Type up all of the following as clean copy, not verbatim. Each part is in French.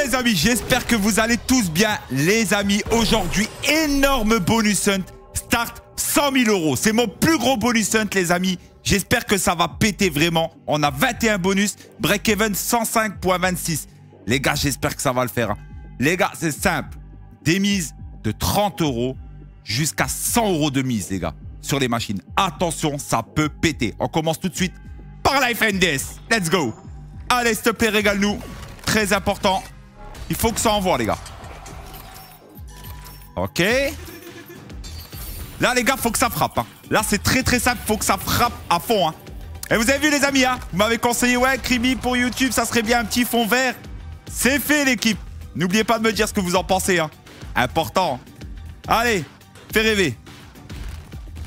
les amis, j'espère que vous allez tous bien. Les amis, aujourd'hui, énorme bonus hunt. Start 100 000 euros. C'est mon plus gros bonus hunt, les amis. J'espère que ça va péter vraiment. On a 21 bonus. Break-even 105.26. Les gars, j'espère que ça va le faire. Les gars, c'est simple. Des mises de 30 euros jusqu'à 100 euros de mise, les gars, sur les machines. Attention, ça peut péter. On commence tout de suite par Life and Death. Let's go. Allez, s'il te plaît, régale-nous. Très important. Il faut que ça envoie, les gars. Ok. Là, les gars, faut que ça frappe. Hein. Là, c'est très, très simple. Faut que ça frappe à fond. Hein. Et vous avez vu, les amis, hein, vous m'avez conseillé, ouais, Krimi, pour YouTube, ça serait bien un petit fond vert. C'est fait, l'équipe. N'oubliez pas de me dire ce que vous en pensez. Hein. Important. Allez, fais rêver.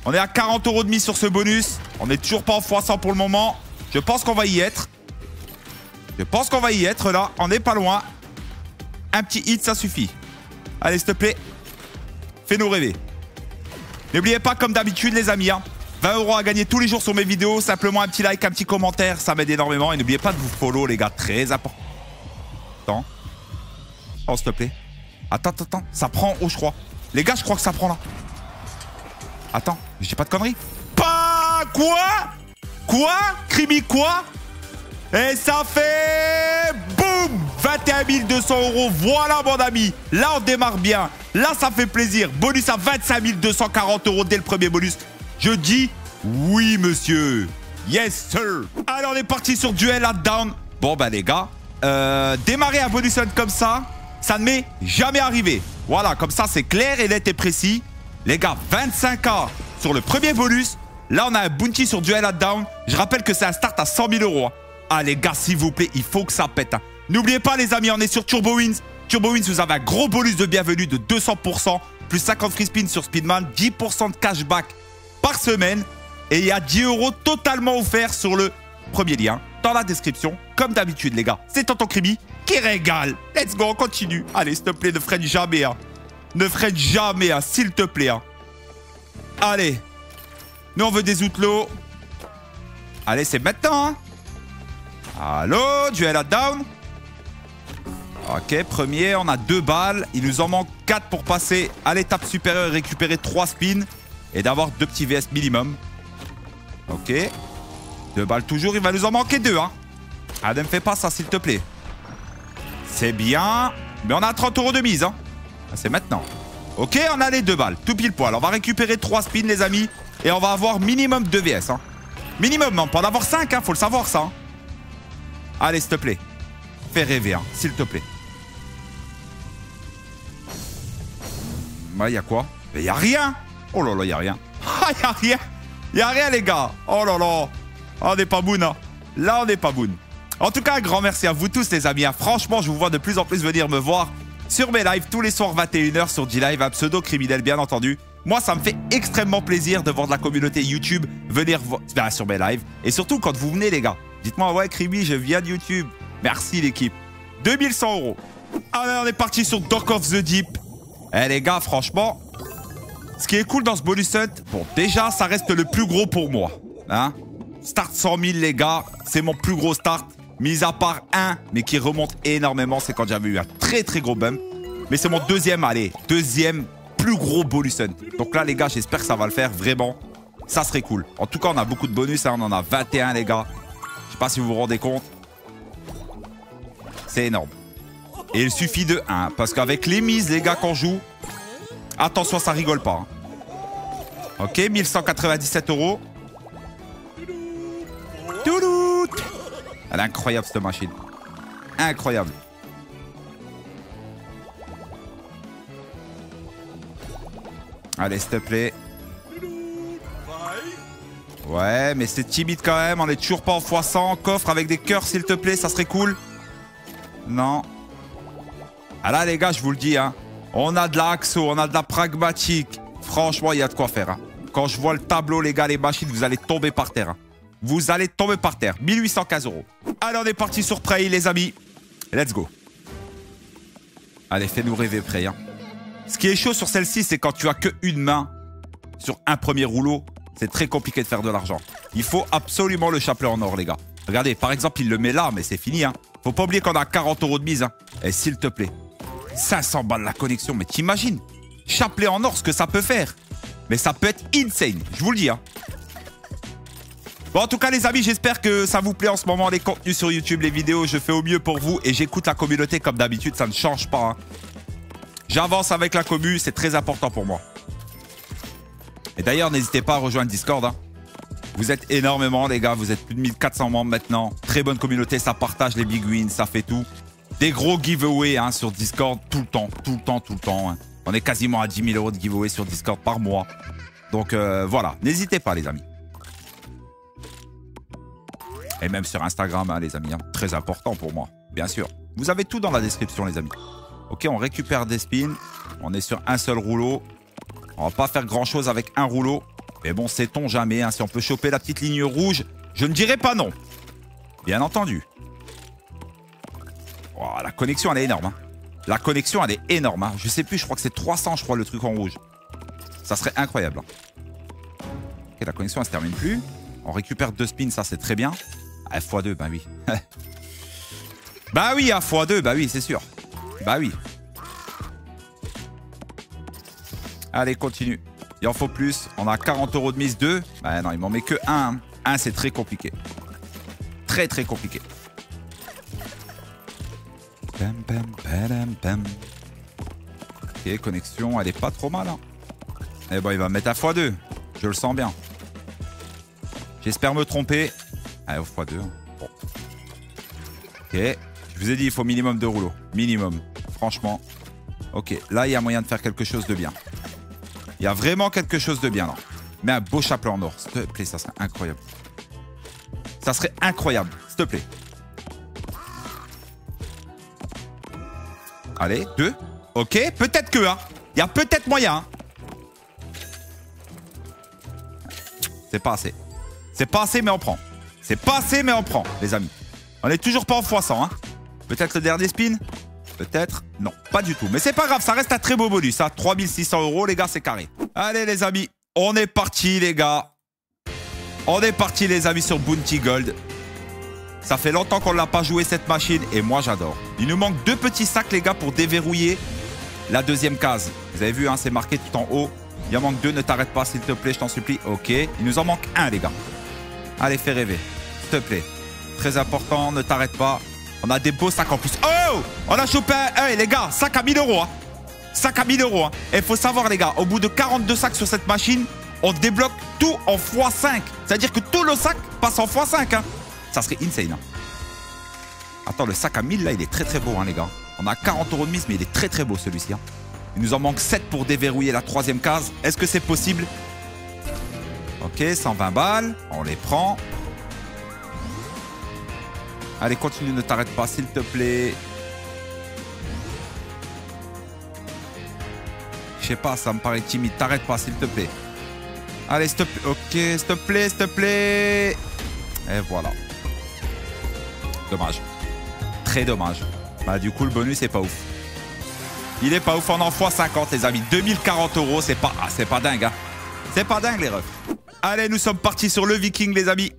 On est à 40 euros de mise sur ce bonus. On n'est toujours pas en x100 pour le moment. Je pense qu'on va y être. Je pense qu'on va y être là. On n'est pas loin. Un petit hit, ça suffit. Allez, s'il te plaît. Fais-nous rêver. N'oubliez pas, comme d'habitude, les amis, hein, 20 euros à gagner tous les jours sur mes vidéos. Simplement un petit like, un petit commentaire. Ça m'aide énormément. Et n'oubliez pas de vous follow, les gars. Très important. Attends. Oh, s'il te plaît. Attends. Ça prend haut, je crois. Les gars, je crois que ça prend là. Attends. Je dis pas de conneries. Pas quoi? Quoi? Krimi quoi? Et ça fait... Boum! 21 200 euros. Voilà, mon ami. Là, on démarre bien. Là, ça fait plaisir. Bonus à 25 240 euros dès le premier bonus. Je dis oui, monsieur. Yes, sir. Allez, on est parti sur Duel at Down. Bon, bah, les gars, démarrer un bonus hunt comme ça ne m'est jamais arrivé. Voilà, comme ça, c'est clair et net et précis. Les gars, 25K sur le premier bonus. Là, on a un bounty sur Duel at Down. Je rappelle que c'est un start à 100 000 euros. Hein. Ah, les gars, s'il vous plaît, il faut que ça pète. Hein. N'oubliez pas, les amis, on est sur Turbo Wins. Turbo Wins, vous avez un gros bonus de bienvenue de 200%, plus 50 free spins sur Speedman, 10% de cashback par semaine. Et il y a 10 euros totalement offerts sur le premier lien dans la description. Comme d'habitude, les gars, c'est Tonton Krimi qui régale. Let's go, on continue. Allez, s'il te plaît, ne freine jamais. Hein. Ne freine jamais, hein, s'il te plaît. Hein. Allez. Nous, on veut des outlots. Allez, c'est maintenant. Hein. Allô, Duel at Down. Ok, premier, on a 2 balles. Il nous en manque 4 pour passer à l'étape supérieure et récupérer 3 spins. Et d'avoir 2 petits VS minimum. Ok. 2 balles toujours, il va nous en manquer 2. Hein. Ah, ne me fais pas ça, s'il te plaît. C'est bien. Mais on a 30 euros de mise. Hein. C'est maintenant. Ok, on a les 2 balles. Tout pile poil. On va récupérer 3 spins, les amis. Et on va avoir minimum 2 VS. Hein. Minimum, hein. Pour en avoir 5, hein. Faut le savoir, ça. Hein. Allez, s'il te plaît. Fais rêver, hein. S'il te plaît. Il y a quoi? Il y a rien. Oh là là, il y a rien. Ah, il y a rien. Il y a rien, les gars. Oh là là. On n'est pas boon, hein. Là, on n'est pas boon. En tout cas, un grand merci à vous tous, les amis. Hein. Franchement, je vous vois de plus en plus venir me voir sur mes lives tous les soirs 21h sur D-Live, un pseudo criminel, bien entendu. Moi, ça me fait extrêmement plaisir de voir de la communauté YouTube venir sur mes lives. Et surtout, quand vous venez, les gars, dites-moi, ouais, Krimi, je viens de YouTube. Merci, l'équipe. 2100 euros. Allez, on est parti sur Dock of the Deep. Eh, les gars, franchement, ce qui est cool dans ce bonus hunt, bon, déjà, ça reste le plus gros pour moi. Hein? Start 100 000, les gars, c'est mon plus gros start. Mis à part un, mais qui remonte énormément, c'est quand j'avais eu un très, très gros bump. Mais c'est mon deuxième plus gros bonus hunt. Donc là, les gars, j'espère que ça va le faire, vraiment. Ça serait cool. En tout cas, on a beaucoup de bonus, hein. On en a 21, les gars. Je sais pas si vous vous rendez compte. C'est énorme. Et il suffit de 1. Parce qu'avec les mises, les gars, qu'on joue, attention, ça rigole pas. Hein. Ok, 1197 euros. Toulout. Elle est incroyable, cette machine. Incroyable. Allez, s'il te plaît. Ouais, mais c'est timide quand même. On est toujours pas en x100. Coffre avec des cœurs, s'il te plaît. Ça serait cool. Non. Ah là, les gars, je vous le dis. Hein, on a de la Axo, on a de la pragmatique. Franchement, il y a de quoi faire. Hein. Quand je vois le tableau, les gars, les machines, vous allez tomber par terre. Hein. Vous allez tomber par terre. 1815 euros. Allez, on est parti sur Prey, les amis. Let's go. Allez, fais-nous rêver, Prey. Hein. Ce qui est chaud sur celle-ci, c'est quand tu as qu'une main sur un premier rouleau. C'est très compliqué de faire de l'argent. Il faut absolument le chapelet en or, les gars. Regardez, par exemple, il le met là, mais c'est fini. Hein. Faut pas oublier qu'on a 40 € de mise. Hein. Et s'il te plaît, 500 balles la connexion. Mais t'imagines, chapelet en or, ce que ça peut faire. Mais ça peut être insane, je vous le dis. Hein. Bon, en tout cas, les amis, j'espère que ça vous plaît en ce moment, les contenus sur YouTube, les vidéos. Je fais au mieux pour vous et j'écoute la communauté comme d'habitude. Ça ne change pas. Hein. J'avance avec la commu, c'est très important pour moi. Et d'ailleurs, n'hésitez pas à rejoindre Discord. Hein. Vous êtes énormément, les gars. Vous êtes plus de 1400 membres maintenant. Très bonne communauté, ça partage les big wins, ça fait tout. Des gros giveaways hein, sur Discord tout le temps, tout le temps, tout le temps. Hein. On est quasiment à 10 000 € de giveaways sur Discord par mois. Donc voilà, n'hésitez pas, les amis. Et même sur Instagram, hein, les amis. Hein. Très important pour moi, bien sûr. Vous avez tout dans la description, les amis. Ok, on récupère des spins. On est sur un seul rouleau. On va pas faire grand-chose avec un rouleau. Mais bon, sait-on jamais. Hein, si on peut choper la petite ligne rouge, je ne dirais pas non. Bien entendu. Oh, la connexion, elle est énorme. Hein. La connexion, elle est énorme. Hein. Je sais plus, je crois que c'est 300, je crois, le truc en rouge. Ça serait incroyable. Hein. Ok, la connexion, elle se termine plus. On récupère 2 spins, ça, c'est très bien. Ah, x2, bah oui. Bah oui, à x2, bah oui, c'est sûr. Bah oui. Allez, continue. Il en faut plus. On a 40 € de mise 2. Bah non, il m'en met que 1. 1, c'est très compliqué. Très, très compliqué. Bam, bam, badam, bam. Ok, connexion, elle est pas trop mal. Hein. Eh ben, il va mettre à x2. Je le sens bien. J'espère me tromper. Allez, au x2. Bon. Ok. Je vous ai dit, il faut minimum 2 rouleaux. Minimum. Franchement. Ok, là, il y a moyen de faire quelque chose de bien. Il y a vraiment quelque chose de bien, là. Mais un beau chapelet en or. S'il te plaît, ça serait incroyable. Ça serait incroyable. S'il te plaît. Allez, 2. Ok, peut-être que, hein. Il y a peut-être moyen. Hein. C'est pas assez. C'est pas assez, mais on prend. C'est pas assez, mais on prend, les amis. On est toujours pas en x100, hein. Peut-être le dernier spin. Peut-être. Non, pas du tout. Mais c'est pas grave, ça reste un très beau bonus. Hein. 3600 €, les gars, c'est carré. Allez, les amis. On est parti, les gars. On est parti, les amis, sur Bounty Gold. Ça fait longtemps qu'on ne l'a pas joué, cette machine. Et moi, j'adore. Il nous manque 2 petits sacs, les gars, pour déverrouiller la deuxième case. Vous avez vu, hein, c'est marqué tout en haut. Il en manque 2. Ne t'arrête pas, s'il te plaît, je t'en supplie. Ok. Il nous en manque 1, les gars. Allez, fais rêver. S'il te plaît. Très important, ne t'arrête pas. On a des beaux sacs en plus. Oh! On a chopé un... Hey, les gars, sac à 1000 €. Hein. Sac à 1000 €. Hein. Et il faut savoir, les gars, au bout de 42 sacs sur cette machine, on débloque tout en x5. C'est-à-dire que tout le sac passe en x5. Hein. Ça serait insane. Hein. Attends, le sac à 1000, là, il est très très beau, hein, les gars. On a 40 € de mise, mais il est très très beau, celui-ci. Hein. Il nous en manque 7 pour déverrouiller la 3e case. Est-ce que c'est possible? Ok, 120 balles. On les prend. Allez, continue, ne t'arrête pas, s'il te plaît. Je sais pas, ça me paraît timide. T'arrête pas, s'il te plaît. Allez, s'il te plaît. Ok, s'il te plaît, s'il te plaît. Et voilà. Dommage. Très dommage. Bah, du coup, le bonus, c'est pas ouf. Il est pas ouf. On en x50, les amis. 2040 €, c'est pas... Ah, c'est pas dingue, hein. C'est pas dingue, les refs. Allez, nous sommes partis sur le Viking, les amis.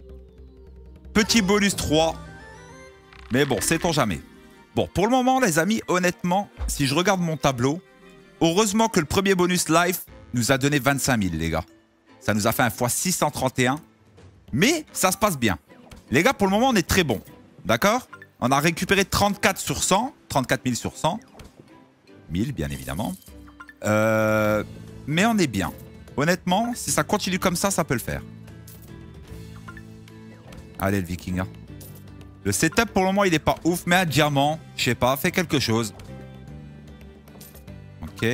Petit bonus 3. Mais bon, sait-on jamais. Bon, pour le moment, les amis, honnêtement, si je regarde mon tableau, heureusement que le premier bonus live nous a donné 25 000, les gars. Ça nous a fait un x631. Mais ça se passe bien. Les gars, pour le moment, on est très bon. D'accord? On a récupéré 34 sur 100. 34 000 sur 100. 1000, bien évidemment. Mais on est bien. Honnêtement, si ça continue comme ça peut le faire. Allez, le Viking. Hein. Le setup, pour le moment, il n'est pas ouf. Mais un diamant, je sais pas, fait quelque chose. Ok.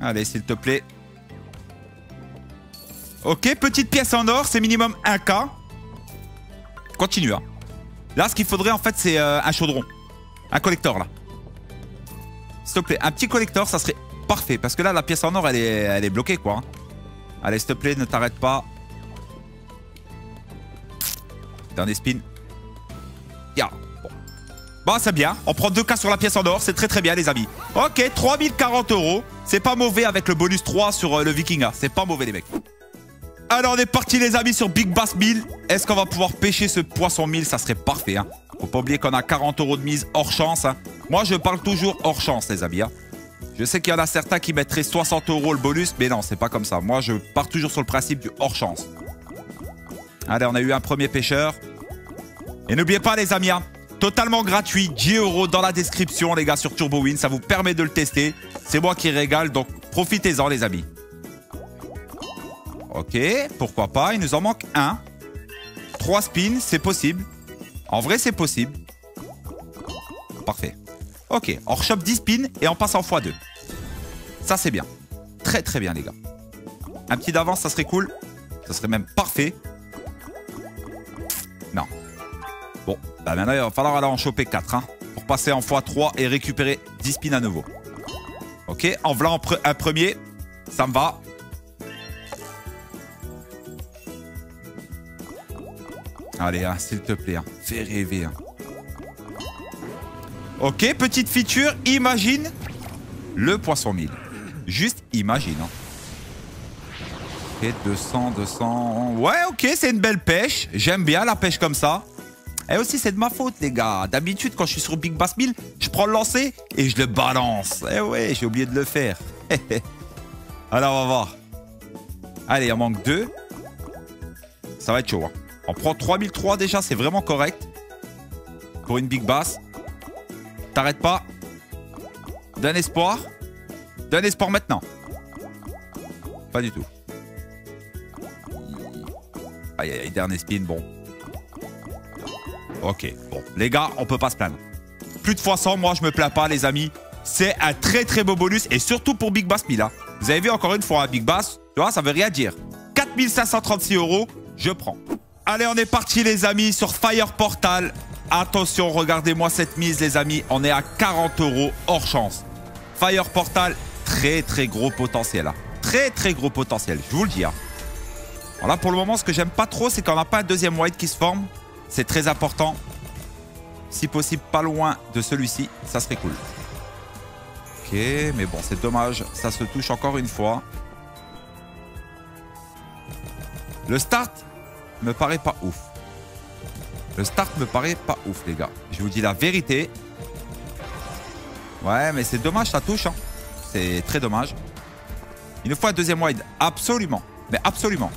Allez, s'il te plaît. Ok, petite pièce en or, c'est minimum 1K. Continue, hein. Là, ce qu'il faudrait, en fait, c'est un chaudron. Un collector, là. S'il te plaît, un petit collector, ça serait parfait. Parce que là, la pièce en or, elle est bloquée, quoi. Hein. Allez, s'il te plaît, ne t'arrête pas. Dernier spin. Yeah. Bon. Bon, c'est bien. On prend 2K sur la pièce en or. C'est très, très bien, les amis. Ok, 3040 €. C'est pas mauvais avec le bonus 3 sur le Viking. Hein. C'est pas mauvais, les mecs. Alors, on est parti, les amis, sur Big Bass 1000. Est-ce qu'on va pouvoir pêcher ce poisson 1000? Ça serait parfait, hein. Faut pas oublier qu'on a 40 € de mise hors chance, hein. Moi, je parle toujours hors chance, les amis, hein. Je sais qu'il y en a certains qui mettraient 60 € le bonus, mais non, c'est pas comme ça. Moi, je pars toujours sur le principe du hors chance. Allez, on a eu un premier pêcheur. Et n'oubliez pas, les amis, hein, totalement gratuit, 10 € dans la description, les gars, sur TurboWin. Ça vous permet de le tester. C'est moi qui régale, donc profitez-en, les amis. Ok, pourquoi pas. Il nous en manque un. 3 spins, c'est possible. En vrai, c'est possible. Parfait. Ok, on rechoppe 10 spins et on passe en x2. Ça, c'est bien. Très, très bien, les gars. Un petit d'avance, ça serait cool. Ça serait même parfait. Non. Bon, bah maintenant, il va falloir aller en choper 4. Hein, pour passer en x3 et récupérer 10 spins à nouveau. Ok, en voilà un premier. Ça me va. Allez, hein, s'il te plaît. Hein, fais rêver. Hein. Ok, petite feature. Imagine le poisson 1000. Juste imagine. Hein. Ok, 200, 200. Ouais, ok, c'est une belle pêche. J'aime bien la pêche comme ça. Et aussi, c'est de ma faute, les gars. D'habitude, quand je suis sur Big Bass 1000, je prends le lancer et je le balance. Eh ouais, j'ai oublié de le faire. Alors, on va voir. Allez, il en manque 2. Ça va être chaud. Hein. On prend 3003 déjà, c'est vraiment correct. Pour une Big Bass. T'arrêtes pas. D'un espoir. D'un espoir maintenant. Pas du tout. Aïe, aïe, aïe, dernier spin, bon. Ok, bon. Les gars, on peut pas se plaindre. Plus de fois 100, moi, je me plains pas, les amis. C'est un très, très beau bonus. Et surtout pour Big Bass 1000. Hein. Vous avez vu, encore une fois, un Big Bass. Tu vois, ça veut rien dire. 4536 €, je prends. Allez, on est parti, les amis, sur Fire Portal. Attention, regardez-moi cette mise, les amis. On est à 40 € hors chance. Fire Portal, très, très gros potentiel. Hein. Très, très gros potentiel, je vous le dis. Hein. Alors là, pour le moment, ce que j'aime pas trop, c'est qu'on n'a pas un deuxième white qui se forme. C'est très important. Si possible, pas loin de celui-ci, ça serait cool. Ok, mais bon, c'est dommage. Ça se touche encore une fois. Le start me paraît pas ouf. Le start me paraît pas ouf, les gars. Je vous dis la vérité. Ouais, mais c'est dommage, ça touche. Hein. C'est très dommage. Il nous faut un deuxième wide. Absolument. Mais absolument.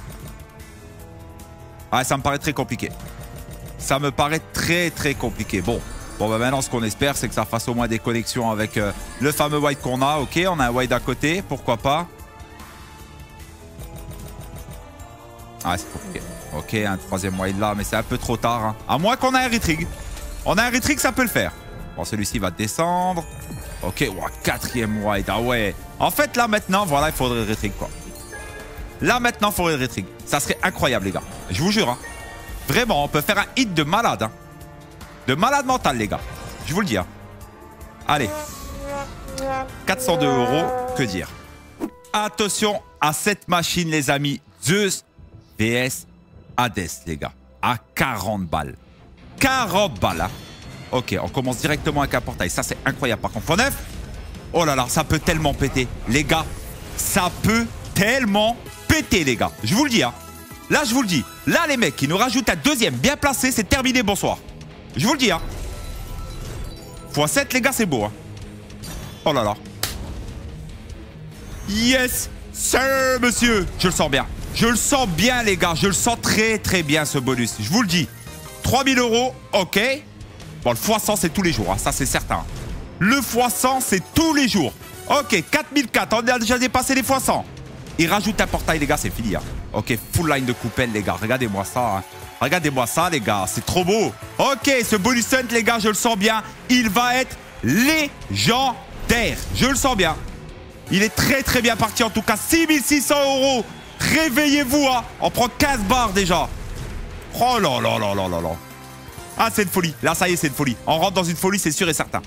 Ouais, ça me paraît très compliqué. Ça me paraît très, très compliqué. Bon, bah maintenant, ce qu'on espère, c'est que ça fasse au moins des connexions avec le fameux wide qu'on a. Ok, on a un wide à côté. Pourquoi pas. Ah, c'est compliqué. Ok, un troisième wide là, mais c'est un peu trop tard. Hein. À moins qu'on ait un retrig. On a un retrig, ça peut le faire. Bon, celui-ci va descendre. Ok, wow, quatrième wide. Ah ouais. En fait, là, maintenant, voilà, il faudrait le retrig, quoi. Là, maintenant, il faudrait le retrig. Ça serait incroyable, les gars. Je vous jure. Hein. Vraiment, on peut faire un hit de malade. Hein. De malade mental, les gars. Je vous le dis. Hein. Allez. 402 €, que dire. Attention à cette machine, les amis. Zeus vs Hades, les gars. À 40 balles. 40 balles, hein. Ok, on commence directement avec un portail. Ça, c'est incroyable. Par contre, x9. Oh là là, ça peut tellement péter. Les gars, ça peut tellement péter, les gars. Je vous le dis, hein. Là, je vous le dis. Là, les mecs qui nous rajoutent un deuxième bien placé, c'est terminé, bonsoir. Je vous le dis, hein. x7, les gars, c'est beau, hein. Oh là là. Yes, sir, monsieur. Je le sens bien. Je le sens bien, les gars. Je le sens très, très bien, ce bonus. Je vous le dis. 3000 €, ok. Bon, le x100, c'est tous les jours. Hein. Ça, c'est certain. Le x100, c'est tous les jours. Ok, 4004. On a déjà dépassé les x100. Il rajoute un portail, les gars. C'est fini. Hein. Ok, full line de coupelle, les gars. Regardez-moi ça. Hein. Regardez-moi ça, les gars. C'est trop beau. Ok, ce bonus hunt, les gars, je le sens bien. Il va être légendaire. Je le sens bien. Il est très, très bien parti. En tout cas, 6600 €. Réveillez-vous, hein. On prend 15 barres déjà. Oh là là là là là là. Ah, c'est une folie. Là, ça y est, c'est une folie. On rentre dans une folie, c'est sûr et certain.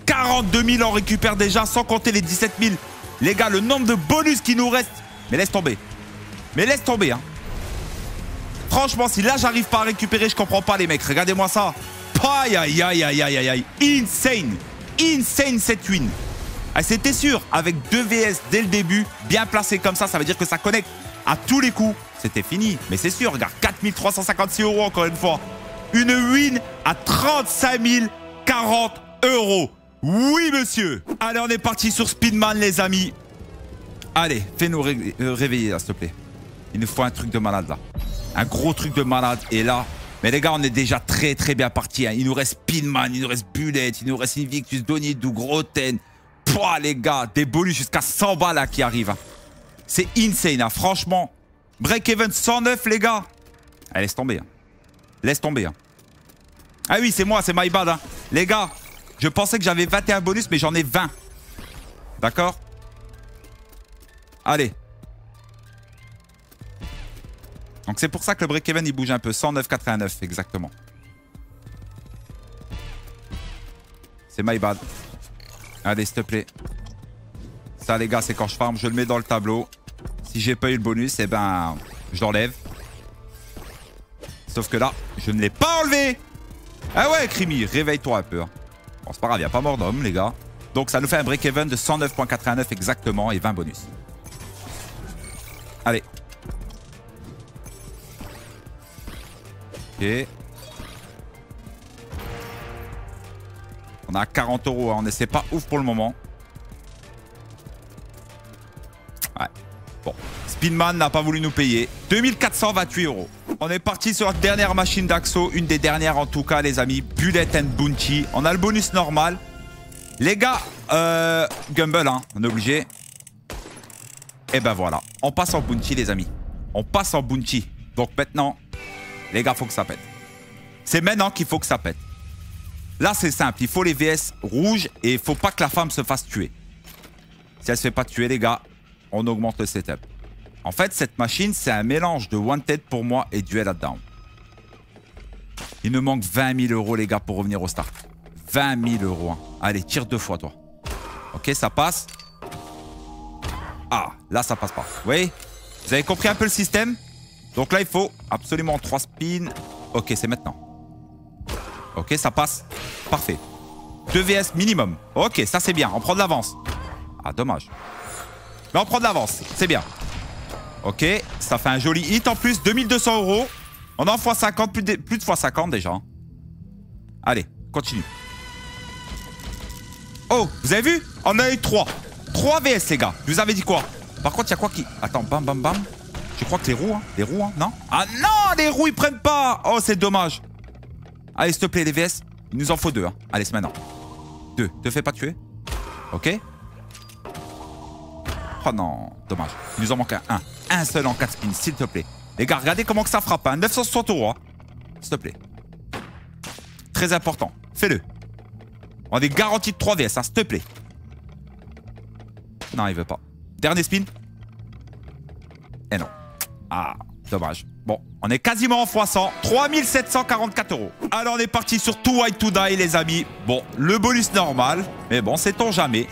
42 000, on récupère déjà, sans compter les 17 000. Les gars, le nombre de bonus qui nous reste. Mais laisse tomber. Mais laisse tomber, hein. Franchement, si là, j'arrive pas à récupérer, je comprends pas, les mecs. Regardez-moi ça. Aïe, aïe, aïe, aïe, aïe, aïe. Insane. Insane, cette win. Ah, c'était sûr, avec 2 VS dès le début, bien placé comme ça veut dire que ça connecte à tous les coups. c'était fini. Mais c'est sûr, regarde, 4356 € encore une fois. Une win à 35 040 €. Oui, monsieur. Allez, on est parti sur Speedman, les amis. Allez, fais-nous réveiller, là, s'il te plaît. Il nous faut un truc de malade, là. Un gros truc de malade. Et là... Mais les gars, on est déjà très très bien parti. Hein. Il nous reste Speedman, il nous reste Bullet, il nous reste Invictus, Donidou, Groten. Pouah, les gars, des bonus jusqu'à 100 balles là, qui arrivent. Hein. C'est insane, hein. Franchement. Break-even 109, les gars. Ah, laisse tomber. Hein. Laisse tomber. Hein. Ah oui, c'est moi, c'est my bad. Hein. Les gars, je pensais que j'avais 21 bonus, mais j'en ai 20. D'accord? Allez. Donc c'est pour ça que le break-even il bouge un peu. 109,89 exactement. C'est my bad. Allez, s'il te plaît. Ça les gars, c'est quand je farm, je le mets dans le tableau. Si j'ai pas eu le bonus, eh ben je l'enlève. Sauf que là, je ne l'ai pas enlevé. Ah ouais, Crimi, réveille-toi un peu. Hein. Bon, c'est pas grave, il n'y a pas mort d'homme, les gars. Donc ça nous fait un break-even de 109,89 exactement et 20 bonus. Allez. Ok. On a 40 €, hein. On essaie pas ouf pour le moment. Ouais. Bon. Speedman n'a pas voulu nous payer. 2428 €. On est parti sur la dernière machine d'Axo. Une des dernières en tout cas, les amis. Bullet and Bounty. On a le bonus normal. Les gars, Gumble, hein. On est obligé. Et ben voilà. On passe en Bounty, les amis. On passe en Bounty. Donc maintenant, les gars, faut que ça pète. C'est maintenant qu'il faut que ça pète. Là, c'est simple. Il faut les VS rouges et il faut pas que la femme se fasse tuer. Si elle se fait pas tuer, les gars, on augmente le setup. En fait, cette machine, c'est un mélange de Wanted pour moi et Duel at Down. Il nous manque 20 000 €, les gars, pour revenir au start. 20 000 €. Hein. Allez, tire 2 fois, toi. Ok, ça passe. Ah, là, ça passe pas. Vous voyez? Vous avez compris un peu le système? Donc là, il faut absolument 3 spins. Ok, c'est maintenant. Ok, ça passe. Parfait. 2 VS minimum. Ok, ça c'est bien. On prend de l'avance. Ah, dommage. Mais on prend de l'avance. C'est bien. Ok, ça fait un joli hit en plus. 2200 €. On est en x50. Plus de x50 déjà. Allez, continue. Oh, vous avez vu? On a eu 3. 3 VS, les gars. Je vous avais dit quoi? Par contre, il y a quoi qui... Attends, bam, bam, bam. Je crois que les roues, hein, non? Ah non, les roues, ils prennent pas. Oh, c'est dommage. Allez, s'il te plaît, les VS. Il nous en faut 2. Hein. Allez, c'est maintenant. 2. Te fais pas tuer. Ok. Oh non, dommage. Il nous en manque un. Un seul en 4 spins, s'il te plaît. Les gars, regardez comment que ça frappe. Hein. 960 €. Hein. S'il te plaît. Très important. Fais-le. On est garanti de 3 VS, hein, s'il te plaît. Non, il veut pas. Dernier spin. Et non. Ah, dommage. Bon, on est quasiment en x100. 3744 €. Alors, on est parti sur Too White to Die, les amis. Bon, le bonus normal. Mais bon, sait-on jamais.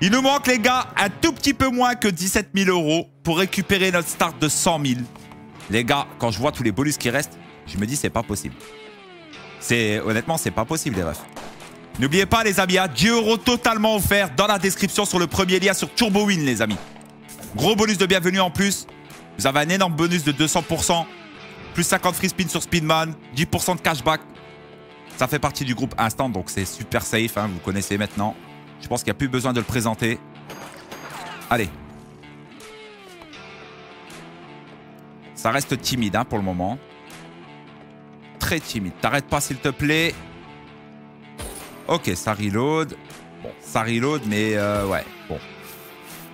Il nous manque, les gars, un tout petit peu moins que 17 000 € pour récupérer notre start de 100 000. Les gars, quand je vois tous les bonus qui restent, je me dis, c'est pas possible. Honnêtement, c'est pas possible, les refs. N'oubliez pas, les amis, 10 € totalement offerts dans la description sur le premier lien sur Turbo Win, les amis. Gros bonus de bienvenue en plus. Vous avez un énorme bonus de 200%. Plus 50 free spin sur Speedman. 10% de cashback. Ça fait partie du groupe Instant, donc c'est super safe. Hein, vous connaissez maintenant. Je pense qu'il n'y a plus besoin de le présenter. Allez. Ça reste timide hein, pour le moment. Très timide. T'arrêtes pas, s'il te plaît. Ok, ça reload. Bon, ça reload, mais ouais, bon.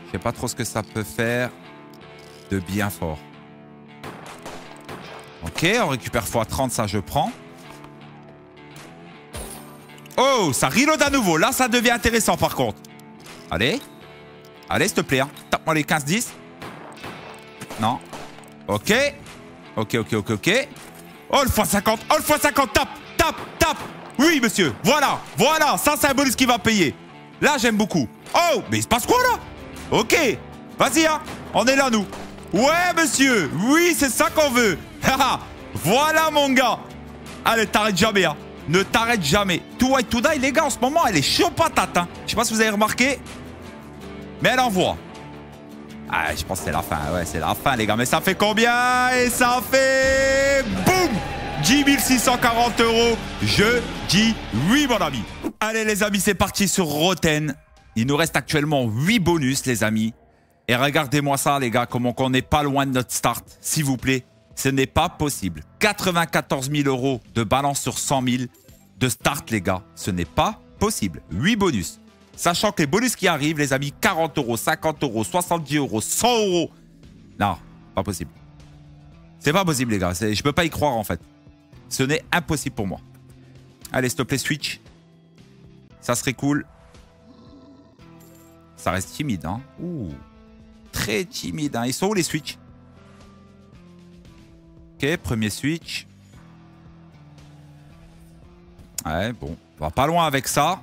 Je sais pas trop ce que ça peut faire de bien fort. Ok, on récupère x30, ça je prends. Oh, ça reload à nouveau. Là, ça devient intéressant par contre. Allez. Allez, s'il te plaît. Hein. Tape-moi les 15-10. Non. Ok. Ok. Oh, le x50. Oh, le x50. Tape. Oui, monsieur. Voilà. Ça, c'est un bonus qui va payer. Là, j'aime beaucoup. Oh, mais il se passe quoi, là? Ok. Vas-y, hein. On est là, nous. Ouais, monsieur. Oui, c'est ça qu'on veut. Voilà, mon gars. Allez, t'arrêtes jamais, hein. Ne t'arrête jamais. Too White to Die, les gars, en ce moment, elle est chaud patate. Hein. Je sais pas si vous avez remarqué. Mais elle envoie. Ah, je pense que c'est la fin. Ouais, c'est la fin, les gars. Mais ça fait combien? Et ça fait... Boum 10 640 €. Je dis oui, mon ami. Allez, les amis, c'est parti sur Roten. Il nous reste actuellement 8 bonus, les amis. Et regardez-moi ça, les gars, comment on n'est pas loin de notre start. S'il vous plaît, ce n'est pas possible. 94 000 € de balance sur 100 000 de start, les gars. Ce n'est pas possible. 8 bonus. Sachant que les bonus qui arrivent, les amis, 40 €, 50 €, 70 €, 100 €. Non, pas possible. C'est pas possible, les gars. Je peux pas y croire, en fait. Ce n'est impossible pour moi. Allez, s'il te plaît, switch. Ça serait cool. Ça reste timide, hein. Ouh. Très timide, hein. Ils sont où, les switch? Ok, premier switch. Ouais, bon. On va pas loin avec ça.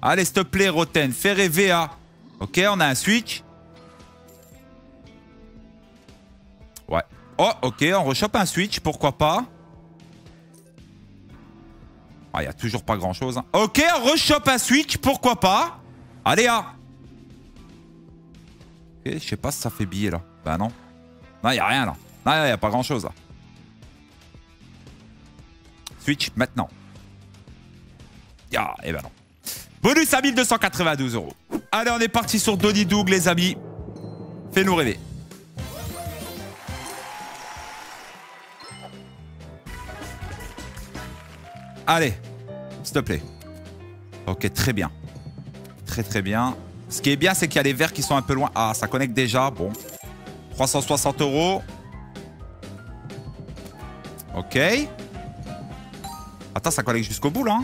Allez, s'il te plaît, Roten, fais rêver à... Ok, on a un switch. Ouais. Oh, ok, on rechoppe un switch, pourquoi pas. Ah, il n'y a toujours pas grand-chose. Hein. Ok, on rechoppe un switch, pourquoi pas. Allez, ah. Ok, je sais pas si ça fait billet, là. Bah non. Non, il n'y a rien, là. Non, il n'y a pas grand-chose, là. Switch, maintenant. Ah, eh ben non. Bonus à 1292 €. Allez, on est parti sur Donny Doug, les amis. Fais-nous rêver. Allez, s'il te plaît. Ok, très bien. Très, très bien. Ce qui est bien, c'est qu'il y a les verts qui sont un peu loin. Ah, ça connecte déjà. Bon. 360 €. Ok. Attends, ça connecte jusqu'au bout, là.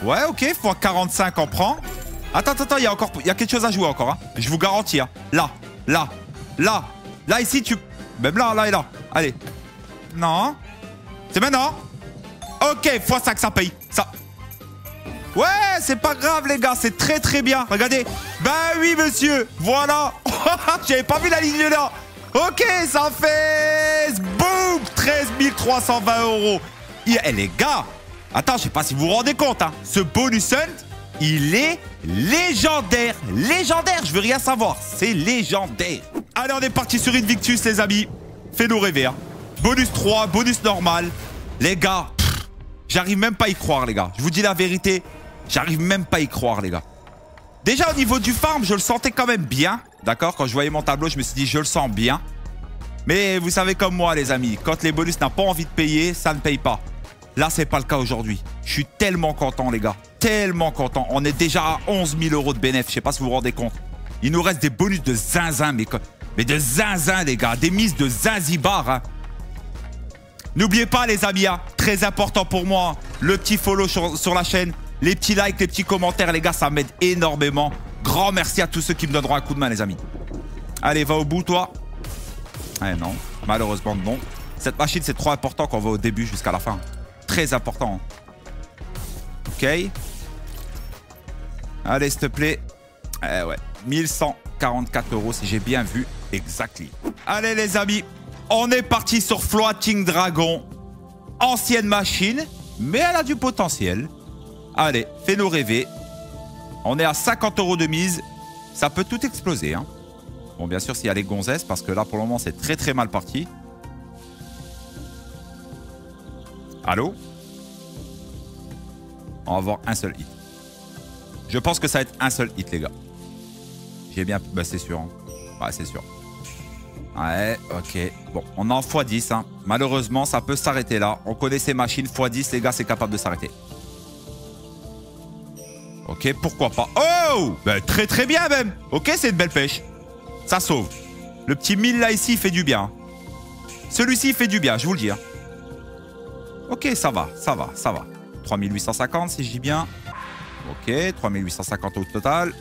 Ouais, ok. x45, on prend. Attends, il y a quelque chose à jouer encore. Hein. Je vous garantis. Hein. Là, là, là. Là, ici, tu... Même là, là et là. Allez. Non. C'est maintenant. Ok, x5, ça paye. Ça... Ouais, c'est pas grave, les gars. C'est très, très bien. Regardez. Ben oui, monsieur. Voilà. J'avais pas vu la ligne là. Ok, ça fait... Boum 13 320 €. Eh, les gars. Attends, je sais pas si vous vous rendez compte. Hein. Ce bonus hunt, il est légendaire. Légendaire, je veux rien savoir. C'est légendaire. Allez, on est parti sur Invictus, les amis. Fais-nous rêver. Hein. Bonus 3, bonus normal. Les gars, j'arrive même pas à y croire, les gars. Je vous dis la vérité. J'arrive même pas à y croire, les gars. Déjà, au niveau du farm, je le sentais quand même bien. D'accord? Quand je voyais mon tableau, je me suis dit, je le sens bien. Mais vous savez comme moi, les amis, quand les bonus n'ont pas envie de payer, ça ne paye pas. Là, c'est pas le cas aujourd'hui. Je suis tellement content, les gars. Tellement content. On est déjà à 11 000 € de bénéfice. Je sais pas si vous vous rendez compte. Il nous reste des bonus de zinzin, mais de zinzin, les gars. Des mises de zinzibar. Hein. N'oubliez pas, les amis, hein, très important pour moi, le petit follow sur la chaîne, les petits likes, les petits commentaires, les gars, ça m'aide énormément. Grand merci à tous ceux qui me donneront un coup de main, les amis. Allez, va au bout, toi. Eh non, malheureusement, non. Cette machine, c'est trop important qu'on va au début jusqu'à la fin. Très important. Ok. Allez, s'il te plaît. Eh ouais. 1144 € si j'ai bien vu. Exactly. Allez, les amis. On est parti sur Floating Dragon. Ancienne machine, mais elle a du potentiel. Allez, fais-nous rêver. On est à 50 € de mise. Ça peut tout exploser. Hein. Bon, bien sûr, s'il y a les gonzesses, parce que là, pour le moment, c'est très, très mal parti. Allô? On va avoir un seul hit. Je pense que ça va être un seul hit, les gars. J'ai bien... Bah, c'est sûr. Hein. Ouais, c'est sûr. Ouais, ok. Bon, on est en x10. Hein. Malheureusement, ça peut s'arrêter là. On connaît ces machines. x10, les gars, c'est capable de s'arrêter. Ok, pourquoi pas. Oh bah, très très bien même. Ok, c'est une belle pêche. Ça sauve. Le petit 1000 là, ici, il fait du bien. Celui-ci, il fait du bien, je vous le dis. Hein. Ok, ça va, ça va, ça va. 3850, si je dis bien. Ok, 3850 au total.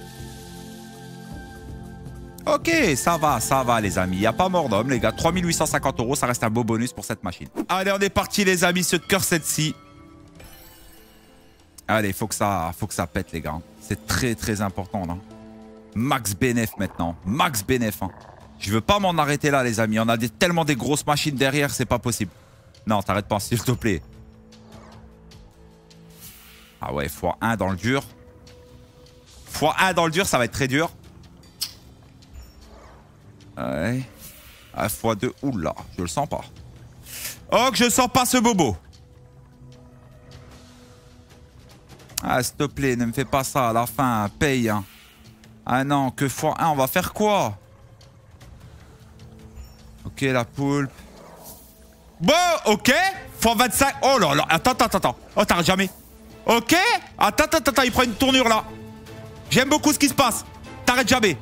Ok, ça va, les amis. Il n'y a pas mort d'homme, les gars. 3850 €, ça reste un beau bonus pour cette machine. Allez, on est parti, les amis, ce Cursed-ci. Allez, faut que ça pète, les gars. C'est très, très important, là. Max bénéf, maintenant. Max bénéf, hein. Je veux pas m'en arrêter là, les amis. On a tellement des grosses machines derrière, c'est pas possible. Non, t'arrêtes pas, s'il te plaît. Ah ouais, x1 dans le dur. x1 dans le dur, ça va être très dur. Ouais. À x2. Oula, je le sens pas. Oh, que je sens pas ce bobo. Ah, s'il te plaît, ne me fais pas ça à la fin. Paye. Hein. Ah non, que x1, on va faire quoi? Ok, la poulpe. Bon, ok. x25. Oh là là, attends. Oh, t'arrêtes jamais. Ok. Attends, il prend une tournure là. J'aime beaucoup ce qui se passe. T'arrêtes jamais.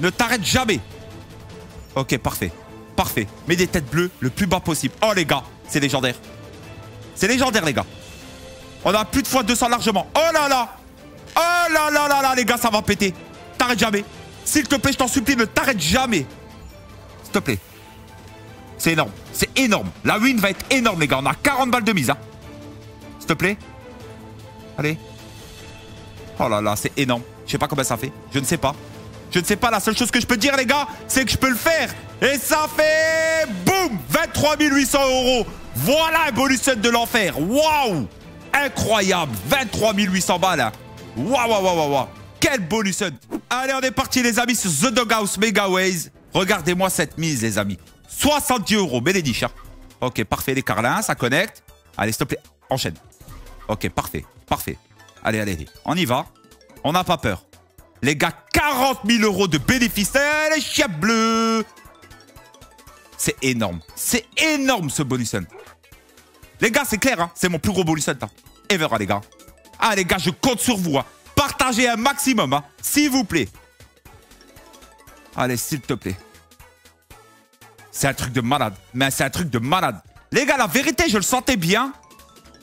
Ne t'arrête jamais. Ok, parfait. Parfait. Mets des têtes bleues le plus bas possible. Oh les gars, c'est légendaire. C'est légendaire les gars. On a plus de x200 largement. Oh là là. Oh là là là là les gars, ça va péter. T'arrêtes jamais. S'il te plaît, je t'en supplie, ne t'arrête jamais. S'il te plaît. C'est énorme. C'est énorme. La win va être énorme les gars. On a 40 balles de mise. Hein. S'il te plaît. Allez. Oh là là, c'est énorme. Je sais pas combien ça fait. Je ne sais pas. Je ne sais pas. La seule chose que je peux dire les gars, c'est que je peux le faire. Et ça fait... Boum 23 800 €. Voilà un bonus set de l'enfer. Waouh. Incroyable. 23 800 balles. Hein. Waouh. Quel bonus set. Allez, on est parti les amis sur The Doghouse Megaways. Regardez-moi cette mise les amis. 70 €. Bénédiche. Hein. Ok, parfait les carlins. Ça connecte. Allez, s'il te plaît. Enchaîne. Ok, parfait. Allez. On y va. On n'a pas peur. Les gars, 40 000 € de bénéfices. Les chiens bleus. C'est énorme. C'est énorme ce bonus hunt. Les gars, c'est clair. Hein, c'est mon plus gros bonus hunt. Hein. Ever, les gars. Ah, les gars, je compte sur vous. Hein. Partagez un maximum. Hein, s'il vous plaît. Allez, s'il te plaît. C'est un truc de malade. Mais c'est un truc de malade. Les gars, la vérité, je le sentais bien.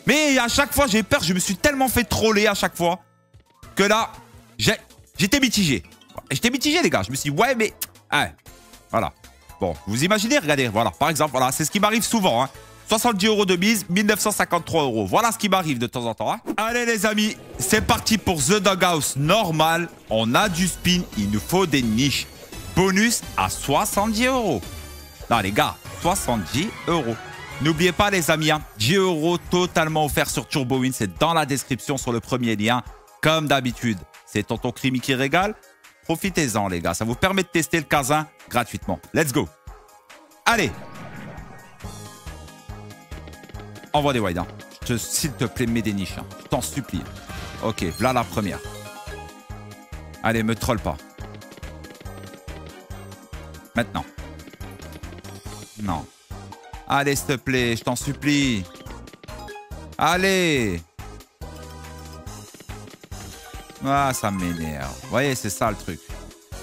Mais à chaque fois, j'ai peur. Je me suis tellement fait troller à chaque fois. Que là, j'étais mitigé. J'étais mitigé, les gars. Je me suis dit, ouais, mais... Ouais, voilà. Bon, vous imaginez, regardez, voilà. Par exemple, voilà, c'est ce qui m'arrive souvent. Hein. 70 € de mise, 1953 €. Voilà ce qui m'arrive de temps en temps. Hein. Allez, les amis, c'est parti pour The Doghouse normal. On a du spin, il nous faut des niches. Bonus à 70 €. Non, les gars, 70 €. N'oubliez pas, les amis, hein, 10 € totalement offert sur TurboWin. C'est dans la description sur le premier lien. Comme d'habitude, c'est Tonton Crimi qui régale. Profitez-en, les gars. Ça vous permet de tester le casin gratuitement. Let's go. Allez. Envoie des wides. Hein. S'il te plaît, mets des niches. Hein. Je t'en supplie. Ok, voilà la première. Allez, me troll pas. Maintenant. Non. Allez, s'il te plaît, je t'en supplie. Allez. Ah, ça m'énerve. Vous voyez, c'est ça le truc.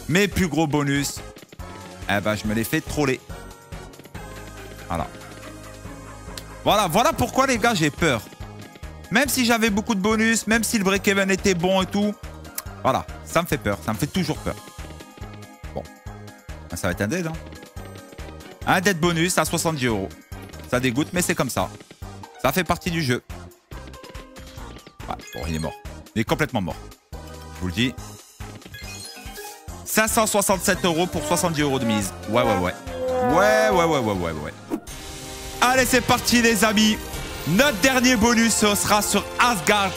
Mes plus gros bonus, eh ben, je me les fais troller. Voilà pourquoi, les gars, j'ai peur. Même si j'avais beaucoup de bonus, même si le break-even était bon et tout, voilà, ça me fait peur. Ça me fait toujours peur. Bon. Ça va être un dead, hein. Un dead bonus à 70 €. Ça dégoûte, mais c'est comme ça. Ça fait partie du jeu. Ouais, bon, il est mort. Il est complètement mort. Je vous le dis. 567 € pour 70 € de mise. Ouais. Allez, c'est parti, les amis. Notre dernier bonus, ce sera sur Asgard.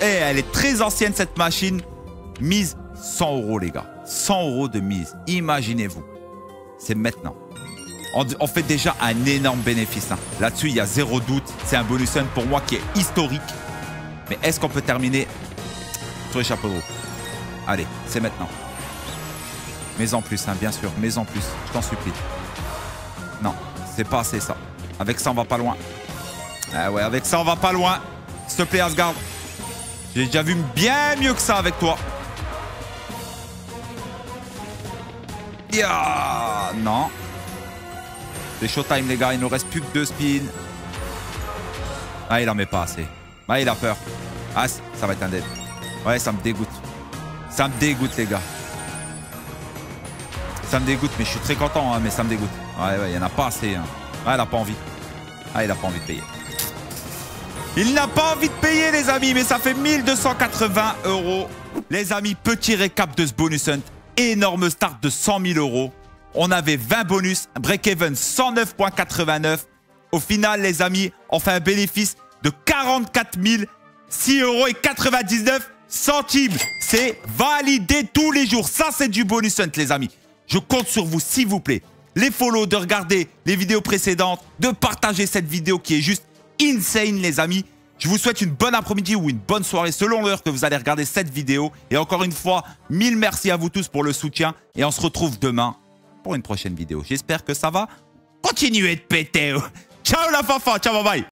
Elle est très ancienne, cette machine. Mise 100 €, les gars. 100 € de mise. Imaginez-vous. C'est maintenant. On fait déjà un énorme bénéfice. Hein. Là-dessus, il y a zéro doute. C'est un bonus hunt pour moi qui est historique. Mais est-ce qu'on peut terminer sur les chapeaux de roue? Allez, c'est maintenant. Mais en plus, hein, bien sûr. Mais en plus, je t'en supplie. Non, c'est pas assez ça. Avec ça, on va pas loin. Ah ouais, avec ça, on va pas loin. S'il te plaît, Asgard. J'ai déjà vu bien mieux que ça avec toi. Yeah, non. C'est showtime, les gars. Il ne nous reste plus que 2 spins. Ah, il en met pas assez. Ah, il a peur. Ah, ça va être un dead. Ouais, ça me dégoûte. Ça me dégoûte, les gars. Ça me dégoûte, mais je suis très content, hein, mais ça me dégoûte. Ouais, il n'y en a pas assez. Hein. Ah, il n'a pas envie. Ah, il n'a pas envie de payer. Il n'a pas envie de payer, les amis, mais ça fait 1280 €. Les amis, petit récap de ce bonus hunt. Énorme start de 100 000 €. On avait 20 bonus, break-even 109,89. Au final, les amis, on fait un bénéfice de 44 006,99 €. C'est validé tous les jours. Ça, c'est du bonus hunt, les amis. Je compte sur vous, s'il vous plaît. Les follow, de regarder les vidéos précédentes, de partager cette vidéo qui est juste insane, les amis. Je vous souhaite une bonne après-midi ou une bonne soirée selon l'heure que vous allez regarder cette vidéo. Et encore une fois, mille merci à vous tous pour le soutien. Et on se retrouve demain pour une prochaine vidéo. J'espère que ça va continuer de péter. Ciao la fafa, ciao, bye bye.